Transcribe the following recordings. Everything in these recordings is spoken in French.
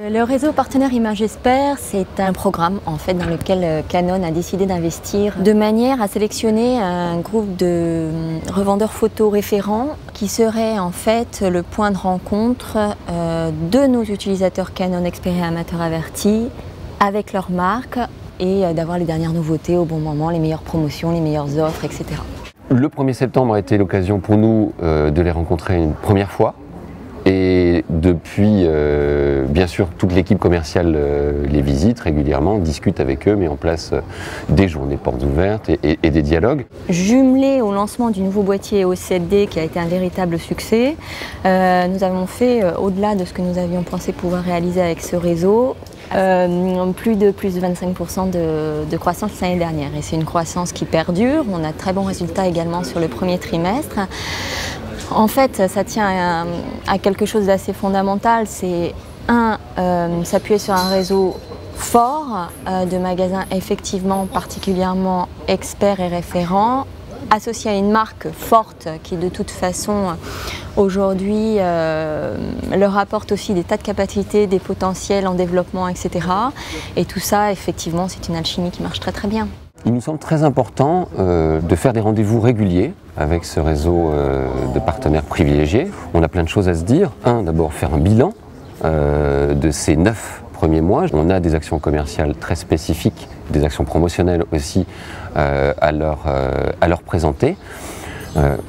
Le réseau partenaire ImageExpert, c'est un programme en fait dans lequel Canon a décidé d'investir de manière à sélectionner un groupe de revendeurs photo référents qui seraient en fait le point de rencontre de nos utilisateurs Canon experts et amateurs avertis avec leur marque et d'avoir les dernières nouveautés au bon moment, les meilleures promotions, les meilleures offres, etc. Le 1er septembre a été l'occasion pour nous de les rencontrer une première fois. Et depuis, bien sûr, toute l'équipe commerciale les visite régulièrement, discute avec eux, met en place des journées portes ouvertes et des dialogues. Jumelé au lancement du nouveau boîtier EOS 7D qui a été un véritable succès, nous avons fait, au-delà de ce que nous avions pensé pouvoir réaliser avec ce réseau, plus de 25% de croissance l'année dernière. Et c'est une croissance qui perdure. On a de très bons résultats également sur le premier trimestre. En fait, ça tient à quelque chose d'assez fondamental, c'est s'appuyer sur un réseau fort de magasins effectivement particulièrement experts et référents, associé à une marque forte qui de toute façon aujourd'hui leur apporte aussi des tas de capacités, des potentiels en développement, etc. Et tout ça, effectivement, c'est une alchimie qui marche très très bien. Il nous semble très important de faire des rendez-vous réguliers avec ce réseau de partenaires privilégiés. On a plein de choses à se dire. D'abord faire un bilan de ces 9 premiers mois. On a des actions commerciales très spécifiques, des actions promotionnelles aussi à leur présenter.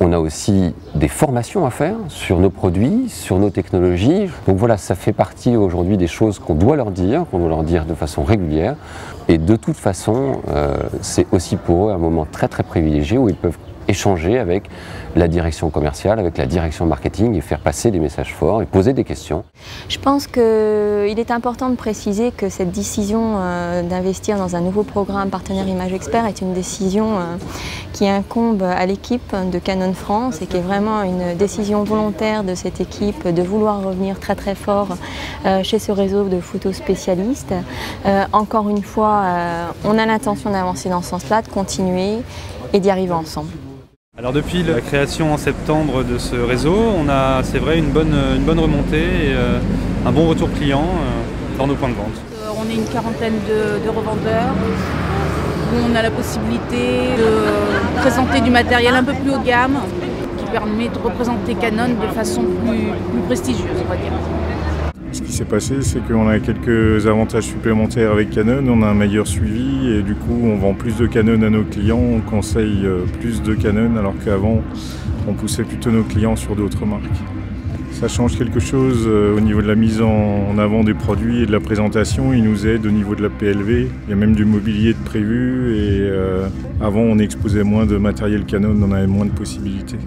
On a aussi des formations à faire sur nos produits, sur nos technologies. Donc voilà, ça fait partie aujourd'hui des choses qu'on doit leur dire de façon régulière. Et de toute façon, c'est aussi pour eux un moment très très privilégié où ils peuvent échanger avec la direction commerciale, avec la direction marketing et faire passer des messages forts et poser des questions. Je pense qu'il est important de préciser que cette décision d'investir dans un nouveau programme partenaire ImageExpert est une décision qui incombe à l'équipe de Canon France et qui est vraiment une décision volontaire de cette équipe de vouloir revenir très très fort chez ce réseau de photos spécialistes. Encore une fois, on a l'intention d'avancer dans ce sens-là, de continuer et d'y arriver ensemble. Alors depuis la création en septembre de ce réseau, on a, c'est vrai, une bonne remontée et un bon retour client dans nos points de vente. On est une quarantaine de revendeurs où on a la possibilité de présenter du matériel un peu plus haut de gamme qui permet de représenter Canon de façon plus prestigieuse, on va dire. Ce qui s'est passé, c'est qu'on a quelques avantages supplémentaires avec Canon, on a un meilleur suivi et du coup on vend plus de Canon à nos clients, on conseille plus de Canon alors qu'avant on poussait plutôt nos clients sur d'autres marques. Ça change quelque chose au niveau de la mise en avant des produits et de la présentation, il nous aide au niveau de la PLV, il y a même du mobilier de prévu et avant on exposait moins de matériel Canon, on avait moins de possibilités.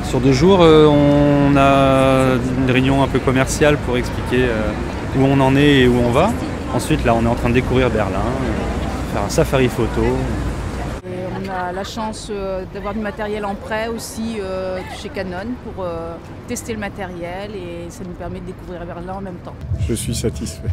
Sur 2 jours, on a une réunion un peu commerciale pour expliquer où on en est et où on va. Ensuite, là, on est en train de découvrir Berlin, faire un safari photo. Et on a la chance d'avoir du matériel en prêt aussi chez Canon pour tester le matériel et ça nous permet de découvrir Berlin en même temps. Je suis satisfait.